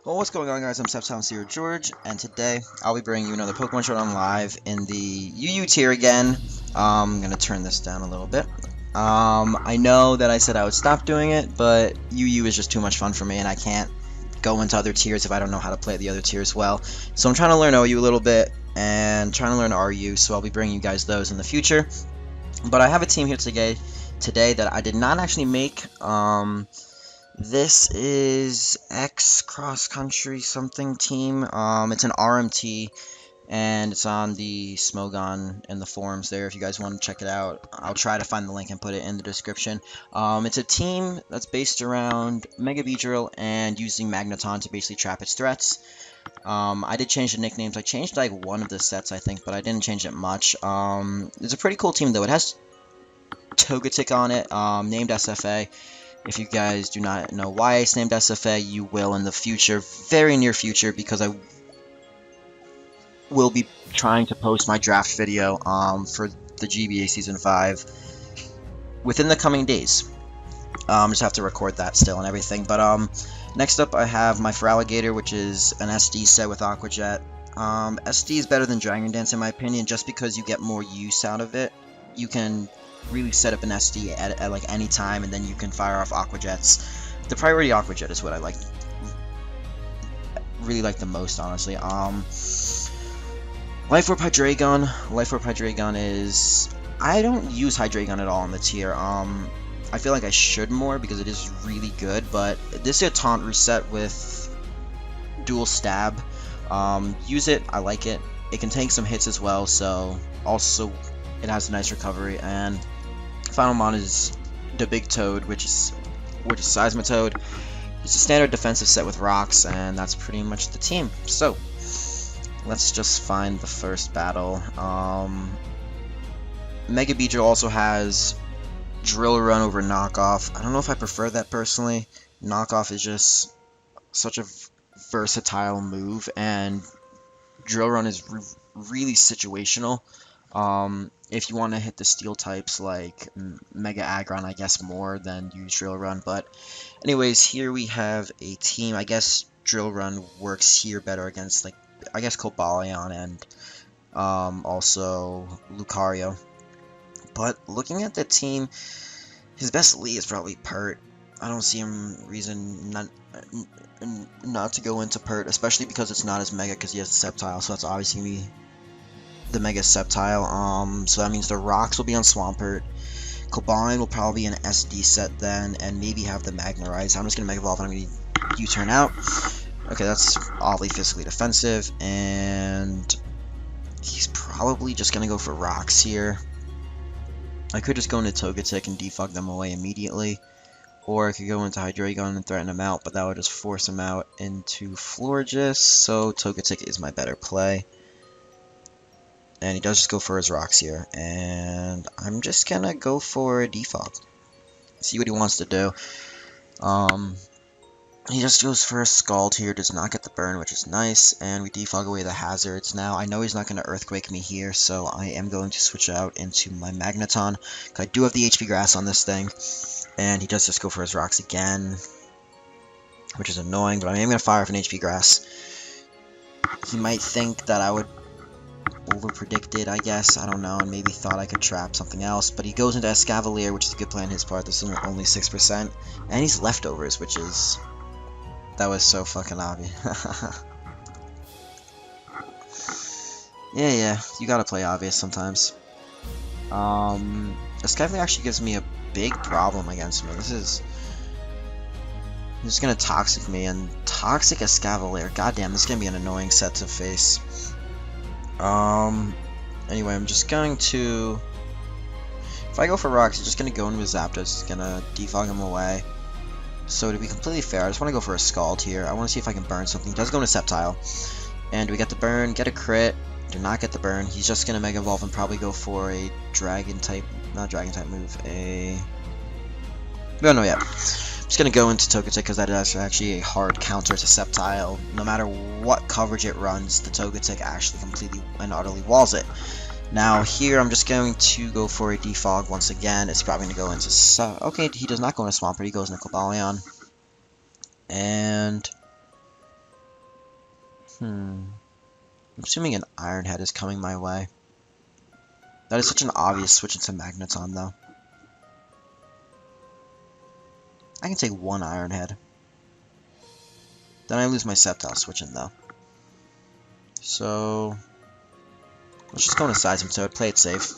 Well, what's going on, guys? I'm SceptileMC George, and today I'll be bringing you another Pokemon Showdown live in the UU tier again. I'm gonna turn this down a little bit. I know that I said I would stop doing it, but UU is just too much fun for me, and I can't go into other tiers if I don't know how to play the other tiers well. So I'm trying to learn OU a little bit, and trying to learn RU, so I'll be bringing you guys those in the future. But I have a team here today that I did not actually make. This is X Cross Country something team. It's an RMT, and it's on the Smogon in the forums there. If you guys want to check it out, I'll try to find the link and put it in the description. It's a team that's based around Mega Beedrill and using Magneton to basically trap its threats. I did change the nicknames. I changed like one of the sets, I think, but I didn't change it much. It's a pretty cool team though. It has Togetic on it, named SFA. If you guys do not know why it's named SFA, you will in the future, very near future, because I will be trying to post my draft video for the GBA Season 5 within the coming days. Just have to record that still and everything. But next up I have my Feraligatr, which is an SD set with Aqua Jet. SD is better than Dragon Dance in my opinion, just because you get more use out of it. You can really set up an SD at like any time, and then you can fire off Aqua Jets. The priority Aqua Jet is what I really like the most, honestly. Life Orb Hydreigon. Life Orb Hydreigon is... I don't use Hydreigon at all in the tier. I feel like I should more because it is really good, but this is a taunt reset with dual stab. Use it, I like it. It can tank some hits as well, so also it has a nice recovery. And final mon is the Big Toad, which is Seismitoad. It's a standard defensive set with rocks, and that's pretty much the team. So let's just find the first battle. Mega Beedrill also has Drill Run over Knockoff. I don't know if I prefer that personally. Knockoff is just such a versatile move, and Drill Run is really situational. If you want to hit the steel types like Mega Aggron, I guess more than use Drill Run. But anyways, here we have a team. I guess Drill Run works here better against, like, I guess Cobalion and also Lucario. But looking at the team, his best lead is probably Pert. I don't see him reason not to go into Pert, especially because it's not as mega, because he has a Sceptile, so that's obviously going to be the Mega Sceptile. So that means the rocks will be on Swampert. Cobalion will probably be an SD set then, and maybe have the Magnarize. I'm just going to Mega Evolve, and I'm going to U-turn out. Okay, that's oddly physically defensive, and he's probably just going to go for rocks here. I could just go into Togetic and defog them away immediately, or I could go into Hydreigon and threaten him out, but that would just force him out into Florges, so Togetic is my better play. And he does just go for his rocks here, and I'm just gonna go for a defog. See what he wants to do. He just goes for a Scald here, does not get the burn, which is nice, and we defog away the hazards. Now, I know he's not going to Earthquake me here, so I am going to switch out into my Magneton. I do have the HP Grass on this thing, and he does just go for his rocks again, which is annoying, but I am going to fire off an HP Grass. He might think that I would over-predict it, I guess, I don't know, and maybe thought I could trap something else, but he goes into Escavalier, which is a good play on his part. This is only 6%, and he's Leftovers, which is... that was so fucking obvious. Yeah, you gotta play obvious sometimes. Escavalier actually gives me a big problem against me. He's gonna Toxic me, and Toxic Escavalier, goddamn, this is gonna be an annoying set to face. Anyway, I'm just going to... if I go for rocks, I'm just gonna go into his Zapdos, it's gonna defog him away. So to be completely fair, I just want to go for a Scald here. I want to see if I can burn something. He does go into Sceptile. And we get the burn, get a crit, do not get the burn. He's just going to Mega Evolve and probably go for a Dragon-type, not Dragon-type move, a... we don't know yet. I'm just going to go into Togetic because that is actually a hard counter to Sceptile. No matter what coverage it runs, the Togetic actually completely and utterly walls it. Now here I'm just going to go for a defog once again. It's probably going to go into... okay, he does not go into Swampert, he goes into Cobalion. And I'm assuming an Iron Head is coming my way. That is such an obvious switch into Magneton, though. I can take one Iron Head. Then I lose my Sceptile switching, though. So let's just go into Seismitoad, play it safe.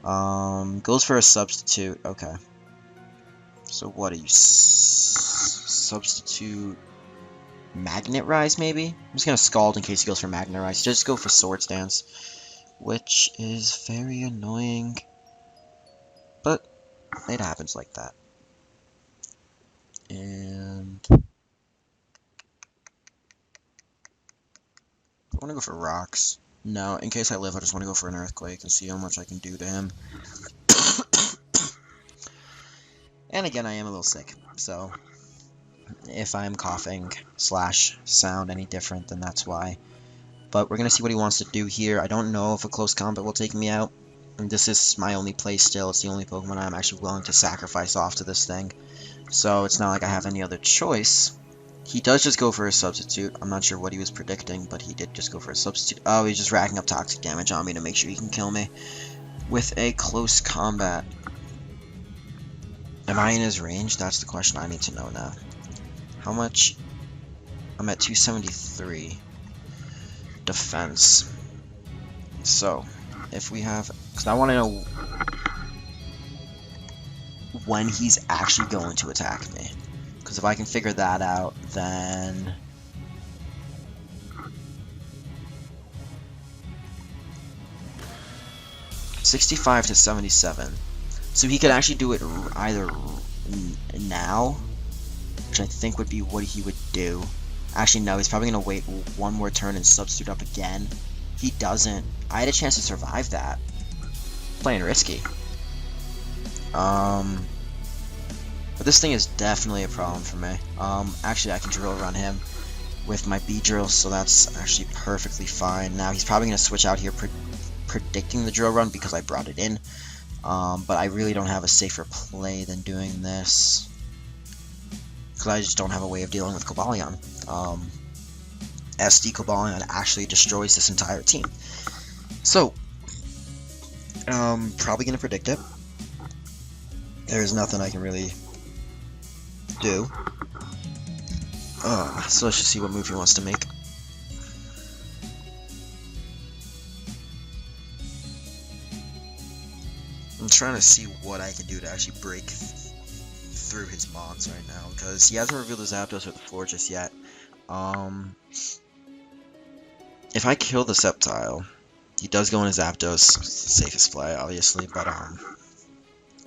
Goes for a substitute. Okay. So what are you? Substitute Magnet Rise, maybe? I'm just gonna Scald in case he goes for Magnet Rise. Just go for Swords Dance, which is very annoying, but it happens like that. And I want to go for Rocks. No, in case I live, I just want to go for an Earthquake and see how much I can do to him. And again, I am a little sick, so if I'm coughing / sound any different, then that's why. But we're going to see what he wants to do here. I don't know if a close combat will take me out. And this is my only play still. It's the only Pokemon I'm actually willing to sacrifice off to this thing. So it's not like I have any other choice. He does just go for a substitute. I'm not sure what he was predicting, but he did just go for a substitute. Oh, he's just racking up toxic damage on me to make sure he can kill me with a close combat. Am I in his range? That's the question I need to know now. How much? I'm at 273 defense. So, if we have... Because I want to know when he's actually going to attack me. Because if I can figure that out, then... $65 to $77. So he could actually do it either now, which I think would be what he would do. Actually, no, he's probably going to wait one more turn and substitute up again. He doesn't. I had a chance to survive that. Playing risky. But this thing is definitely a problem for me. Actually, I can drill run him with my B-drill, so that's actually perfectly fine. Now, he's probably going to switch out here predicting the drill run because I brought it in. But I really don't have a safer play than doing this. Because I just don't have a way of dealing with Cobalion. SD Cobalion actually destroys this entire team. So, probably going to predict it. There's nothing I can really do. So let's just see what move he wants to make. I'm trying to see what I can do to actually break through his mons right now, because he hasn't revealed his Zapdos or the floor just yet. If I kill the Sceptile, he does go in his Zapdos, safest play, obviously, but,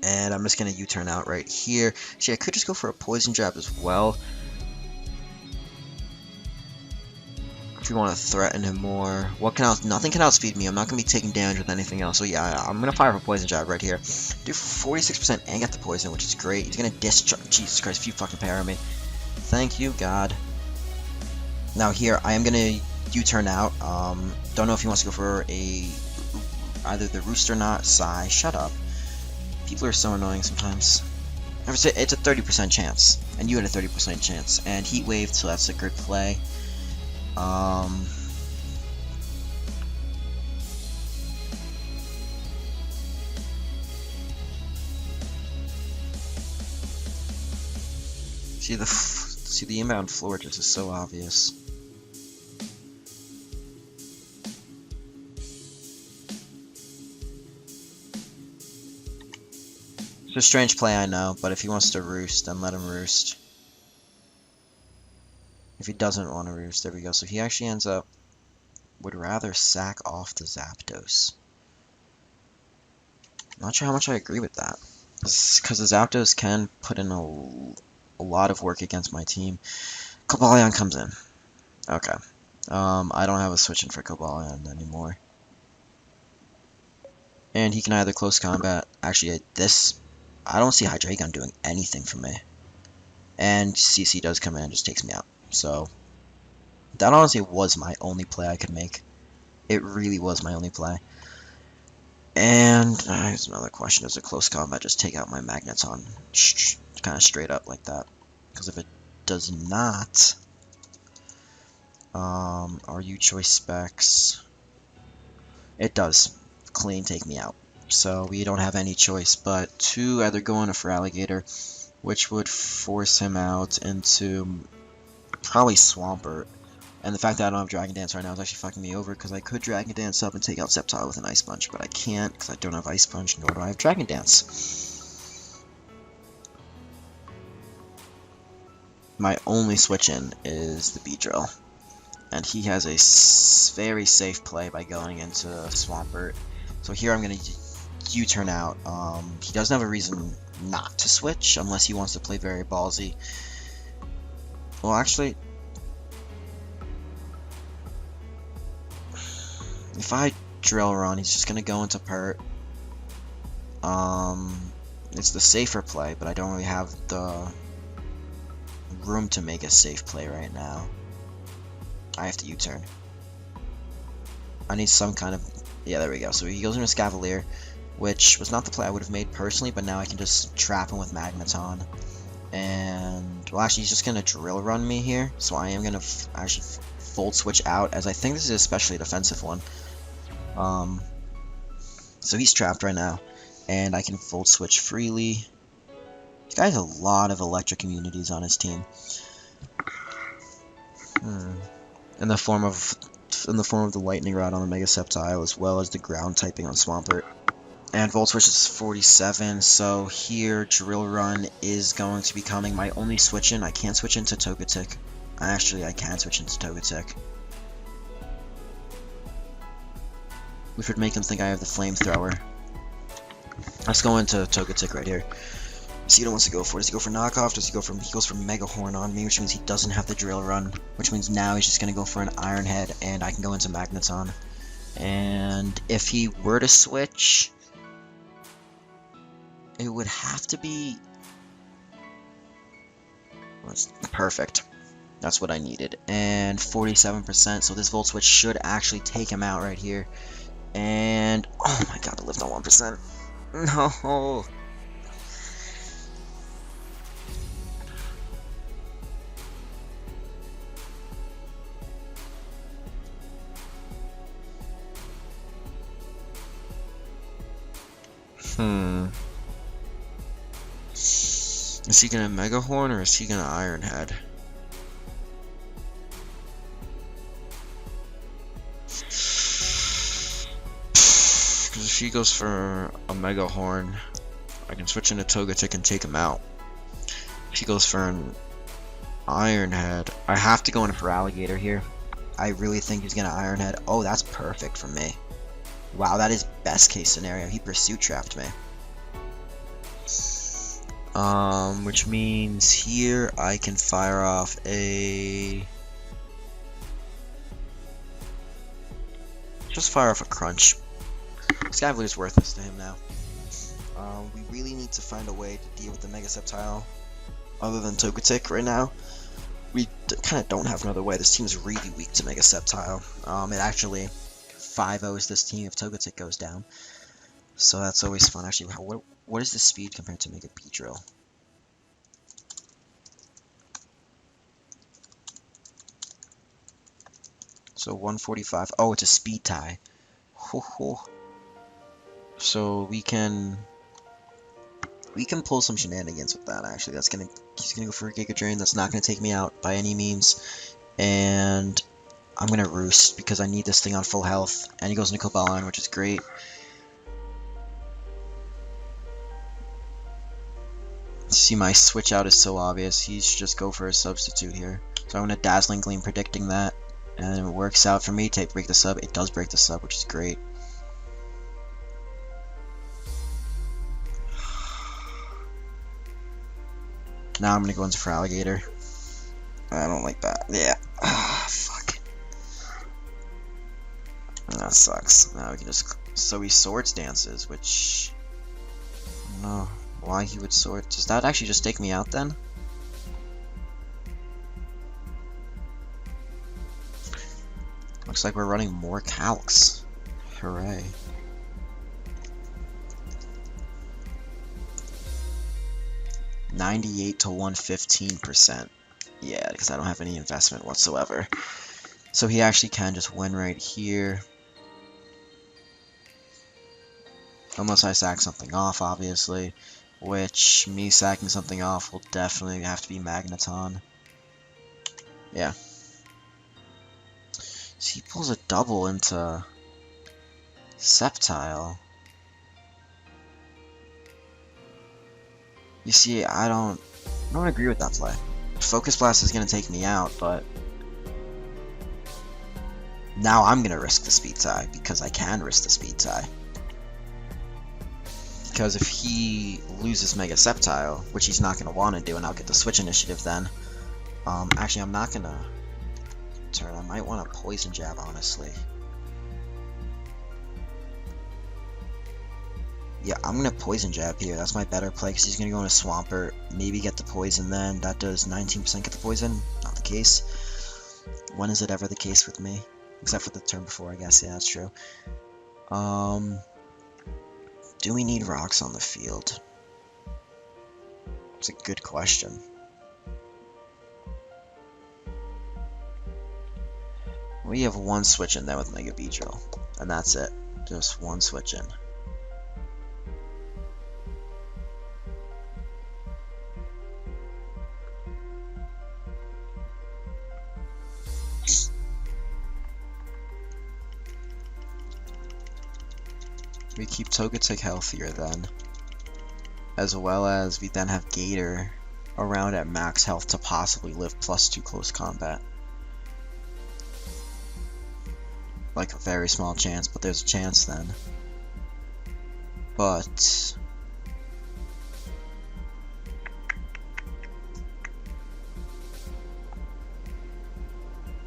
and I'm just going to U-turn out right here. See, I could just go for a Poison Jab as well. If you want to threaten him more. What can nothing can outspeed me. I'm not going to be taking damage with anything else. So yeah, I'm going to fire a Poison Jab right here. Do 46% and get the poison, which is great. He's going to discharge. Jesus Christ, if you fucking parry me. Thank you, God. Now here, I am going to U-turn out. Don't know if he wants to go for either the Roost or not. Sigh, shut up. People are so annoying sometimes. It's a 30% chance, and you had a 30% chance. And Heat Wave, so that's a good play. See the inbound floor just is so obvious. It's a strange play, I know, but if he wants to roost, then let him roost. If he doesn't want to roost, there we go. So he actually ends up would rather sack off the Zapdos. Not sure how much I agree with that, because the Zapdos can put in a lot of work against my team. Cobalion comes in. Okay. I don't have a switch in for Cobalion anymore. And he can either close combat. Actually, I don't see Hydreigon doing anything for me. And CC does come in and just takes me out. So, that honestly was my only play I could make. It really was my only play. And, here's another question. Does a close combat just take out my Magneton? Kind of straight up like that. Because if it does not, RU choice specs. It does clean take me out. So we don't have any choice but to either go on a for alligator, which would force him out into probably Swampert. And the fact that I don't have Dragon Dance right now is actually fucking me over, because I could Dragon Dance up and take out Sceptile with an Ice Punch, but I can't because I don't have Ice Punch, nor do I have Dragon Dance. My only switch in is the Beedrill, and he has a very safe play by going into Swampert. So here I'm going to U-turn out. He doesn't have a reason not to switch unless he wants to play very ballsy. Well, actually, if I Drill Run, he's just going to go into Pert. It's the safer play, but I don't really have the room to make a safe play right now. I have to U-turn. I need some kind of... Yeah, there we go. So he goes into Scavalier, which was not the play I would have made personally, but now I can just trap him with Magneton. And, well, actually, he's just going to Drill Run me here, so I am going to actually Volt Switch out, as I think this is especially a defensive one. So he's trapped right now, and I can Volt Switch freely. This guy has a lot of electric immunities on his team. In the form of the Lightning Rod on the Mega Sceptile, as well as the Ground typing on Swampert. And Volt Switch is 47, so here Drill Run is going to be coming my only switch in. I can't switch into Togetic. Actually, I can switch into Togetic, which would make him think I have the Flamethrower. Let's go into Togetic right here. See what he wants to go for. Does he go for knockoff? Does he go for... He goes for Mega Horn on me, which means he doesn't have the Drill Run, which means now he's just going to go for an Iron Head, and I can go into Magneton. And if he were to switch, it would have to be... Perfect. That's what I needed. And 47%, so this Volt Switch should actually take him out right here. And... Oh my god, I lived on 1%. No! Is he gonna Mega Horn or is he gonna Iron Head? Because if he goes for a Mega Horn, I can switch into Togetic and take him out. If he goes for an Iron Head, I have to go in for Alligator here. I really think he's gonna Iron Head. Oh, that's perfect for me. Wow, that is best case scenario. He Pursuit Trapped me. Which means here I can fire off a... Just fire off a Crunch. Scavalier is worthless to him now. We really need to find a way to deal with the Mega Sceptile other than Togetic right now. We kind of don't have another way. This team is really weak to Mega Sceptile. It actually 5-0s this team if Togetic goes down. So that's always fun. Actually, what is the speed compared to Mega Beedrill? So 145. Oh, it's a speed tie. Ho ho. So we can pull some shenanigans with that. Actually, he's gonna go for a Giga Drain. That's not gonna take me out by any means. And I'm gonna Roost because I need this thing on full health. And he goes into Cobalion, which is great. See, my switch out is so obvious. He's just go for a substitute here. So I'm gonna Dazzling Gleam, predicting that. And it works out for me to break the sub. It does break the sub, which is great. Now I'm gonna go into for Alligator. I don't like that. Yeah. Fuck. That sucks. Now we can just... So he Swords Dances, which... I don't know why he would Sword... Does that actually just take me out then? Looks like we're running more calcs. Hooray. $98 to 115%. Yeah, because I don't have any investment whatsoever. So he actually can just win right here. Unless I sack something off, obviously. Which, me sacking something off will definitely have to be Magneton. Yeah. So he pulls a double into Sceptile. You see, I don't agree with that play. Focus Blast is going to take me out, but now I'm going to risk the speed tie, because I can risk the speed tie. Because if he loses Mega Sceptile, which he's not going to want to do, and I'll get the switch initiative then. Actually, I'm not going to turn. I might want a Poison Jab, honestly. Yeah, I'm going to Poison Jab here. That's my better play, because he's going to go into Swampert, maybe get the Poison then. That does 19% get the Poison. Not the case. When is it ever the case with me? Except for the turn before, I guess. Yeah, that's true. Do we need rocks on the field? It's a good question. We have one switch in there with Mega Beedrill, and that's it. Just one switch in. We keep Togetic healthier then, as well as we then have Gator around at max health to possibly live +2 close combat. Like a very small chance, but there's a chance then. But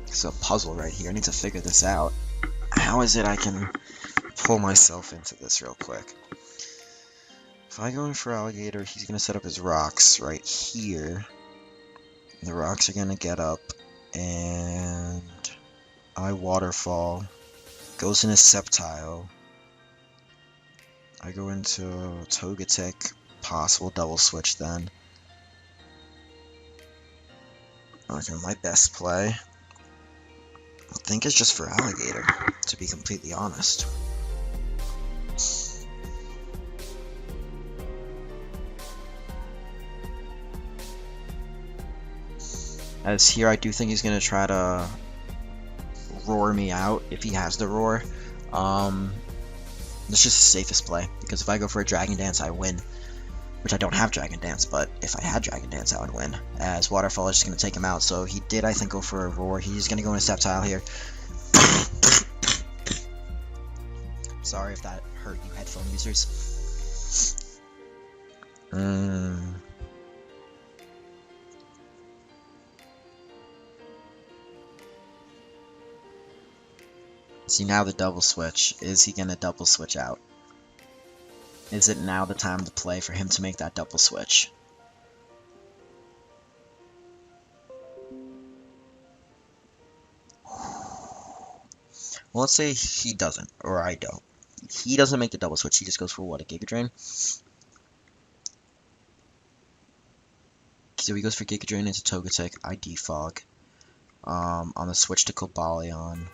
it's a puzzle right here. I need to figure this out. How is it I can pull myself into this real quick? If I go in for Alligator, he's going to set up his rocks right here. The rocks are going to get up, and I Waterfall. Goes into Sceptile. I go into Togetic. Possible double switch then. Okay, my best play, I think, is just for Alligator, to be completely honest. As here, I do think he's going to try to roar me out if he has the roar. It's just the safest play, because if I go for a Dragon Dance, I win. Which I don't have Dragon Dance, but if I had Dragon Dance, I would win. As Waterfall is just going to take him out, so he did, I think, go for a roar. He's going to go into Sceptile here. Sorry if that hurt you headphone users. See, now the double switch. Is he going to double switch out? Is it now the time to play for him to make that double switch? Well, let's say he doesn't, or I don't. He doesn't make the double switch, he just goes for what, a Giga Drain? So he goes for Giga Drain into Togetic, I defog. On the switch to Cobalion.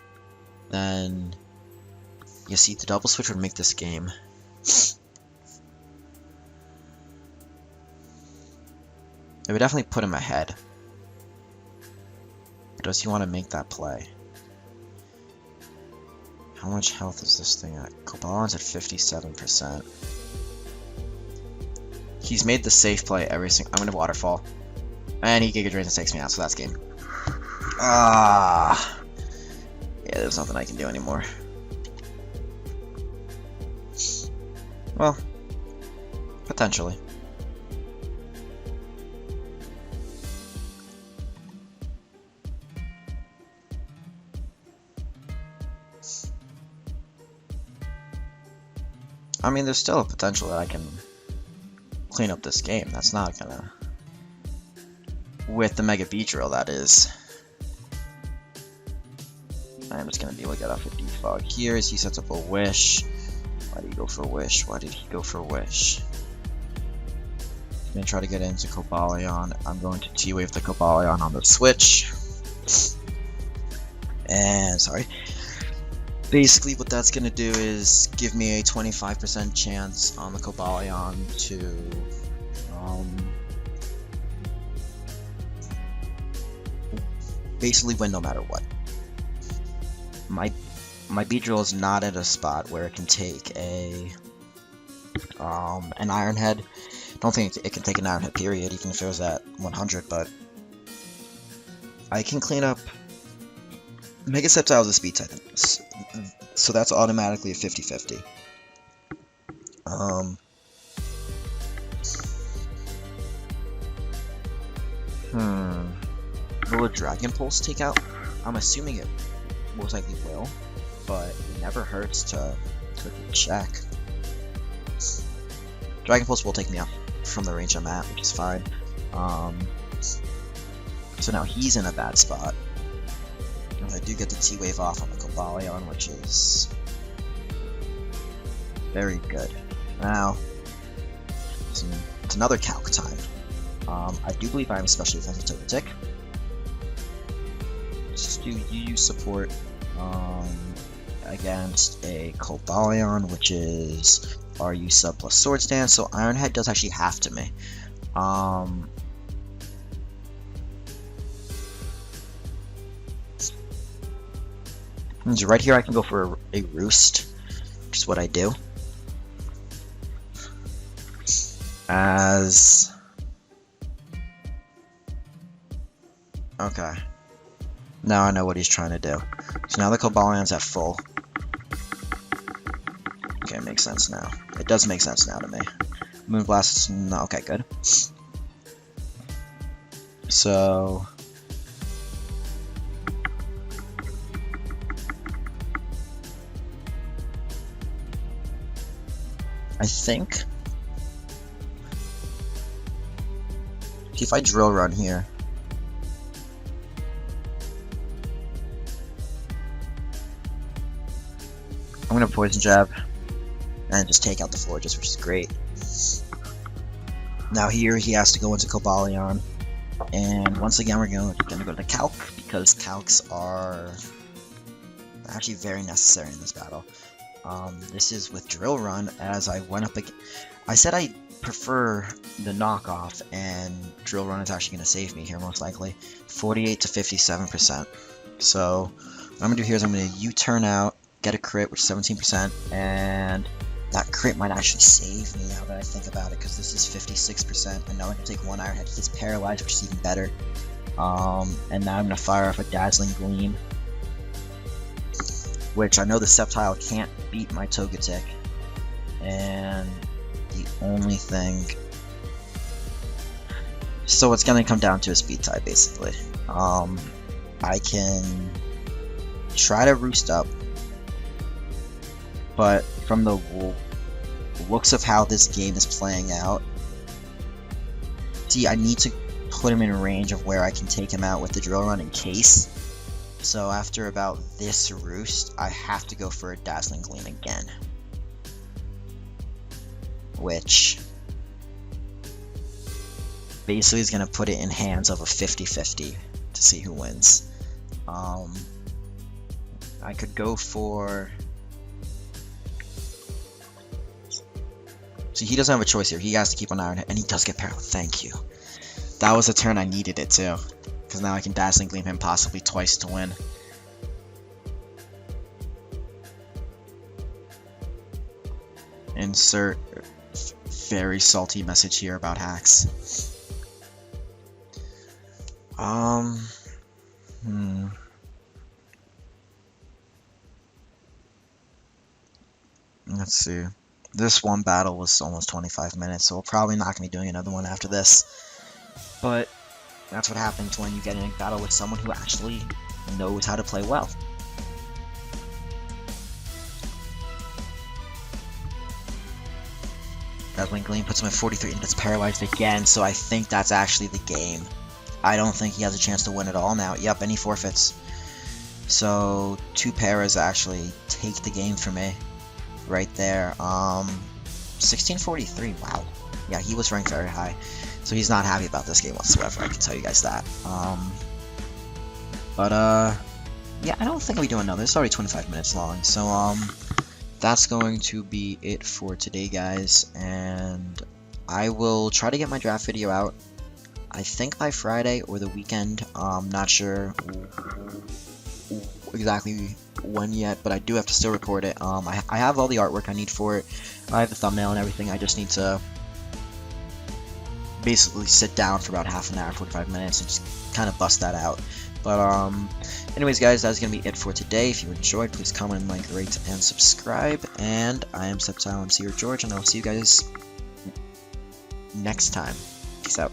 Then, you see, the double switch would make this game. It would definitely put him ahead. Does he want to make that play? How much health is this thing at? Cobalion's at 57%. He's made the safe play every single... I'm going to Waterfall. And he Giga Drains and takes me out, so that's game. Ah. Yeah, there's nothing I can do anymore. Well, potentially. I mean, there's still a potential that I can clean up this game. That's not gonna... With the Mega Beedrill, that is. I'm just gonna be able to get off a defog here as he sets up a Wish. Why did he go for Wish? Why did he go for Wish? I'm gonna try to get into Cobalion. I'm going to T-Wave the Cobalion on the switch. And sorry. Basically, what that's gonna do is give me a 25% chance on the Cobalion to basically win no matter what. My Beedrill is not at a spot where it can take an Iron Head. Don't think it can take an Iron Head, period, even if it was at 100, but I can clean up Mega Sceptile is a speed type, so that's automatically a 50-50. Will a Dragon Pulse take out? I'm assuming it most likely will, but it never hurts to check. Dragon Pulse will take me out from the range I'm at, which is fine. So now he's in a bad spot. And I do get the T-Wave off on the Cobalion, which is very good. Now, it's another Calc time. I do believe I am especially offensive Togetic. Just do UU support against a Cobalion, which is RU sub plus Swords Dance, so Iron Head does actually have to me. So right here I can go for a Roost, which is what I do. Okay. Now I know what he's trying to do. So now the Cobalion's at full. Okay, it makes sense now. It does make sense now to me. Moonblast, no, okay, good. So I think if I Drill Run here, I'm gonna Poison Jab and just take out the Forges, which is great. Now here he has to go into Cobalion, and once again we're gonna go to Calc, because Calcs are actually very necessary in this battle. This is with Drill Run, as I went up again. I said I prefer the knockoff, and Drill Run is actually going to save me here, most likely. 48 to 57%. So, what I'm going to do here is I'm going to U-turn out, get a crit, which is 17%, and that crit might actually save me now that I think about it, because this is 56%, and now I can take one Iron Head. He gets paralyzed, which is even better. And now I'm going to fire off a Dazzling Gleam, which I know the Sceptile can't beat my Togetic, and the only thing... So it's going to come down to a speed tie, basically. I can try to Roost up, but from the looks of how this game is playing out, see, I need to put him in range of where I can take him out with the Drill Run in case. So after about this Roost, I have to go for a Dazzling Gleam again, which basically is going to put it in hands of a 50-50 to see who wins. I could go for... See, he doesn't have a choice here. He has to keep an Iron Head, and he does get paralyzed. Thank you. That was a turn I needed it too, because now I can Dazzling Gleam him possibly twice to win. Insert very salty message here about hacks. Let's see. This one battle was almost 25 minutes, so we're probably not going to be doing another one after this. But that's what happens when you get in a battle with someone who actually knows how to play well. Dazzling Gleam puts him at 43 and gets paralyzed again, so I think that's actually the game. I don't think he has a chance to win at all now. Yep, and he forfeits. So 2 paras actually take the game for me. Right there. 1643, wow. Yeah, he was ranked very high. So he's not happy about this game whatsoever, I can tell you guys that. yeah, I don't think I'll be doing another. It's already 25 minutes long, so that's going to be it for today, guys, and I will try to get my draft video out, I think by Friday or the weekend. I'm not sure exactly when yet, but I do have to still record it. I have all the artwork I need for it. I have the thumbnail and everything. I just need to basically sit down for about half an hour, 45 minutes, and just kind of bust that out. But anyways, guys, that's gonna be it for today. If you enjoyed, please comment, like, rate, and subscribe. And I am SceptileMC or George, and I'll see you guys next time. Peace out.